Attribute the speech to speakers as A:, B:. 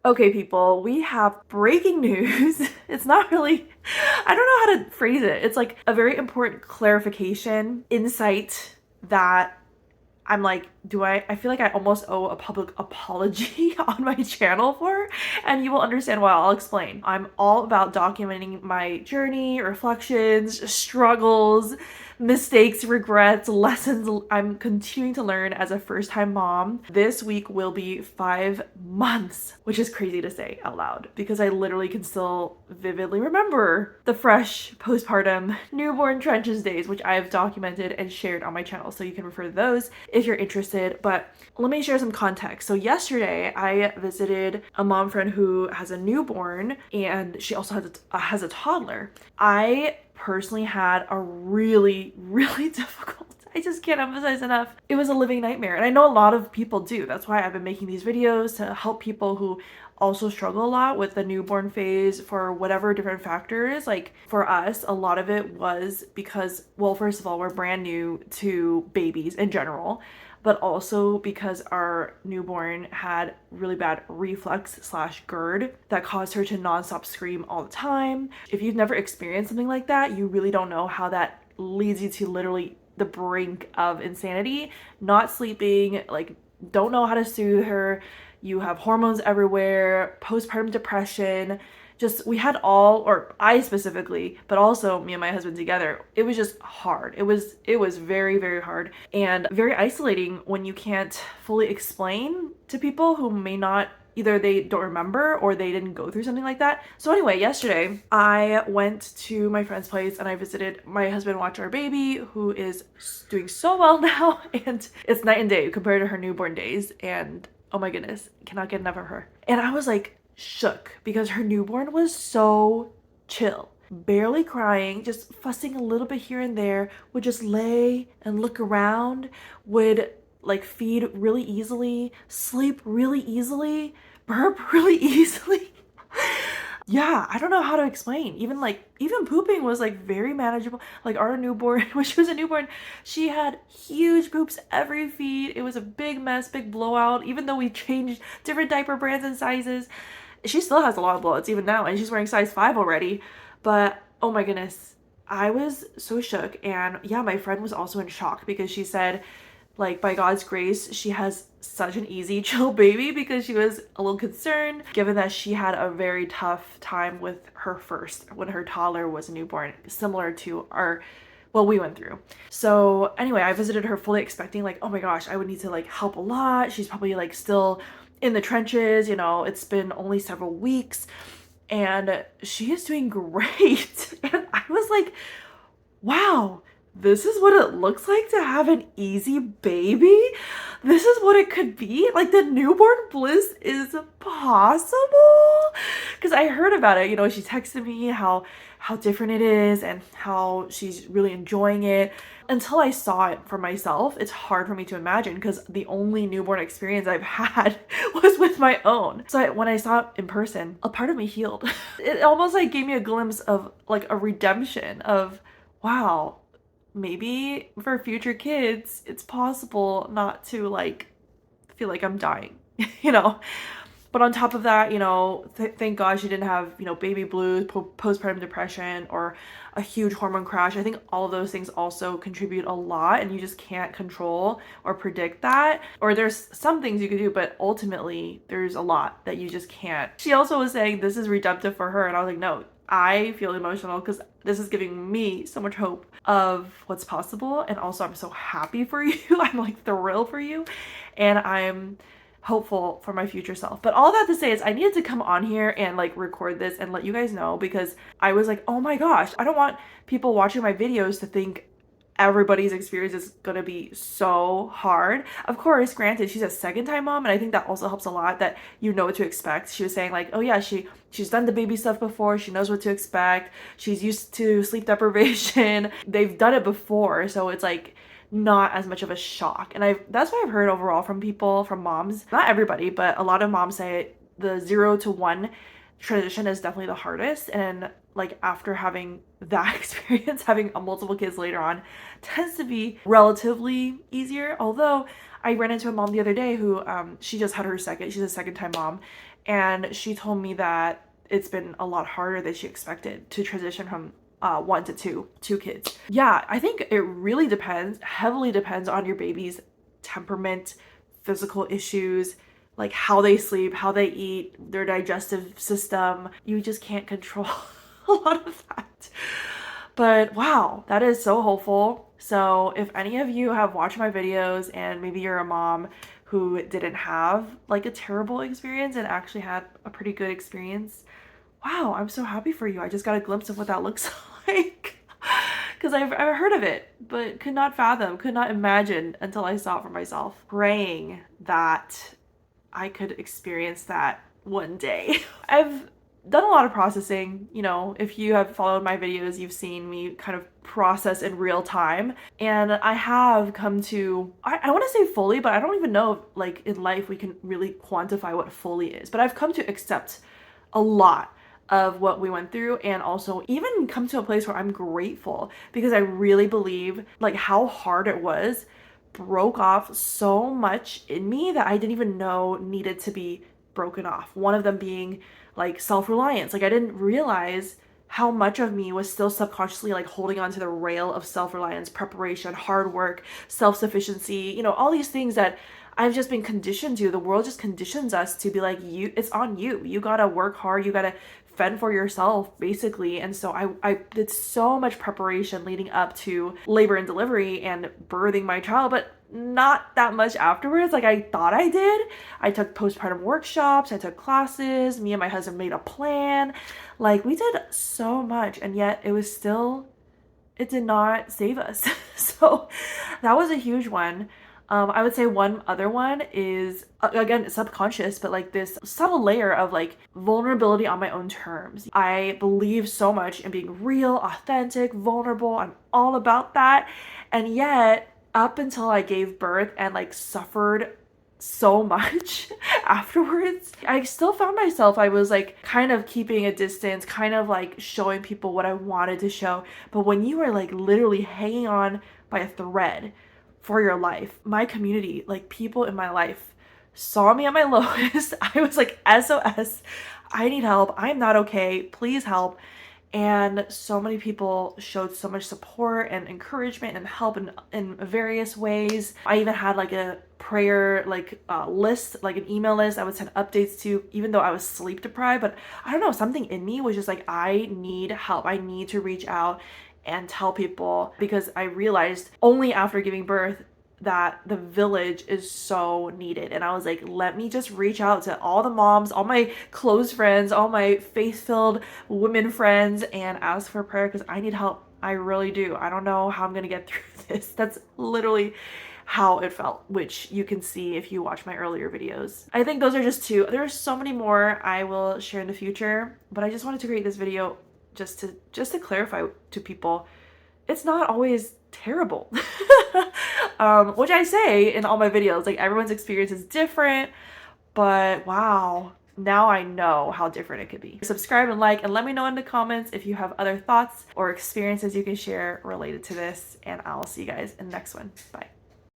A: Okay, people, we have breaking news. It's not really, I don't know how to phrase it. It's like a very important clarification, insight that I'm like, I feel like I almost owe a public apology on my channel for, and you will understand why. I'll explain. I'm all about documenting my journey, reflections, struggles, mistakes, regrets, lessons I'm continuing to learn as a first-time mom. This week will be 5 months, which is crazy to say out loud because I literally can still vividly remember the fresh postpartum newborn trenches days, which I have documented and shared on my channel. So you can refer to those if you're interested. But let me share some context. So yesterday I visited a mom friend who has a newborn and she also has a toddler. I personally had a really difficult, I just can't emphasize enough. It was a living nightmare. And I know a lot of people do. That's why I've been making these videos to help people who also struggle a lot with the newborn phase for whatever different factors. Like for us, a lot of it was because, well, first of all, we're brand new to babies in general, but also because our newborn had really bad reflux slash GERD that caused her to nonstop scream all the time. If you've never experienced something like that, you really don't know how that leads you to literally the brink of insanity, not sleeping, like don't know how to soothe her. You have hormones everywhere, postpartum depression. Just we had all, or I specifically, but also me and my husband together, it was just hard. It was very hard and very isolating when you can't fully explain to people who may not, either they don't remember or they didn't go through something like that. So anyway, yesterday I went to my friend's place and I visited my husband, watched our baby who is doing so well now, and it's night and day compared to her newborn days. And oh my goodness, cannot get enough of her. And I was like shook because her newborn was so chill, barely crying, just fussing a little bit here and there, would just lay and look around, would like feed really easily, sleep really easily, burp really easily. Yeah, I don't know how to explain. Even pooping was like very manageable. Like our newborn, when she was a newborn, she had huge poops every feed. It was a big mess, big blowout. Even though we changed different diaper brands and sizes, she still has a lot of blowouts even now, and she's wearing size 5 already. But oh my goodness, I was so shook. And yeah, my friend was also in shock because she said, like, by God's grace, she has such an easy, chill baby, because she was a little concerned given that she had a very tough time with her first when her toddler was a newborn, similar to our, well, we went through. So anyway, I visited her fully expecting like, oh my gosh, I would need to like help a lot. She's probably like still in the trenches, it's been only several weeks and she is doing great. And I was like, wow, this is what it looks like to have an easy baby. This is what it could be. Like the newborn bliss is possible. Because I heard about it, she texted me how different it is and how she's really enjoying it. Until I saw it for myself, it's hard for me to imagine because the only newborn experience I've had was with my own. So when I saw it in person, a part of me healed. It almost like gave me a glimpse of like a redemption of, wow, maybe for future kids, it's possible not to like feel like I'm dying, you know? But on top of that, thank God she didn't have, baby blues, postpartum depression, or a huge hormone crash. I think all of those things also contribute a lot, and you just can't control or predict that. Or there's some things you could do, but ultimately there's a lot that you just can't. She also was saying this is redemptive for her, and I was like, no, I feel emotional because this is giving me so much hope of what's possible. And also, I'm so happy for you. I'm like thrilled for you. And I'm hopeful for my future self. But all that to say is I needed to come on here and like record this and let you guys know because I was like, oh my gosh, I don't want people watching my videos to think everybody's experience is gonna be so hard. Of course, granted, she's a second time mom, and I think that also helps a lot that you know what to expect. She was saying like, oh yeah, she's done the baby stuff before, she knows what to expect, she's used to sleep deprivation, they've done it before, so it's like not as much of a shock. And that's what I've heard overall from people, from moms, not everybody, but a lot of moms say the 0 to 1 transition is definitely the hardest. And like after having that experience, having multiple kids later on tends to be relatively easier. Although I ran into a mom the other day who she's a second time mom, And she told me that it's been a lot harder than she expected to transition from one to two kids. Yeah, I think it really depends, heavily depends on your baby's temperament, physical issues, like how they sleep, how they eat, their digestive system. You just can't control a lot of that. But wow, that is so hopeful. So if any of you have watched my videos and maybe you're a mom who didn't have like a terrible experience and actually had a pretty good experience, wow, I'm so happy for you. I just got a glimpse of what that looks like. Because I've heard of it, but could not fathom, could not imagine until I saw it for myself. Praying that I could experience that one day. I've done a lot of processing. You know, if you have followed my videos, you've seen me kind of process in real time. And I have come to, I want to say fully, but I don't even know if, like, in life we can really quantify what fully is. But I've come to accept a lot of what we went through, and also even come to a place where I'm grateful, because I really believe like how hard it was broke off so much in me that I didn't even know needed to be broken off. One of them being like self-reliance. Like I didn't realize how much of me was still subconsciously like holding on to the rail of self-reliance, preparation, hard work, self-sufficiency, you know, all these things that I've just been conditioned to. The world just conditions us to be like, you, it's on you. You gotta work hard. You gotta fend for yourself, basically. And so I did so much preparation leading up to labor and delivery and birthing my child, but not that much afterwards like I thought I did. I took postpartum workshops, I took classes, me and my husband made a plan. Like we did so much, and yet it was still, it did not save us. So that was a huge one. I would say one other one is, again, subconscious, but like this subtle layer of like vulnerability on my own terms. I believe so much in being real, authentic, vulnerable. I'm all about that. And yet, up until I gave birth and like suffered so much afterwards, I still found myself, I was like kind of keeping a distance, kind of like showing people what I wanted to show. But when you are like literally hanging on by a thread for your life, my community, like people in my life, saw me at my lowest. I was like, SOS, I need help. I'm not okay. Please help. And so many people showed so much support and encouragement and help in various ways. I even had like a prayer like list, like an email list I would send updates to, even though I was sleep deprived. But I don't know, something in me was just like, I need help. I need to reach out and tell people, because I realized only after giving birth that the village is so needed. And I was like, let me just reach out to all the moms, all my close friends, all my faith-filled women friends, and ask for prayer, because I need help. I really do. I don't know how I'm gonna get through this. That's literally how it felt, which you can see if you watch my earlier videos. I think those are just two. There's so many more I will share in the future, but I just wanted to create this video just to clarify to people, it's not always terrible. Which I say in all my videos, like everyone's experience is different, but wow, now I know how different it could be. Subscribe and like, and let me know in the comments if you have other thoughts or experiences you can share related to this, and I'll see you guys in the next one. Bye.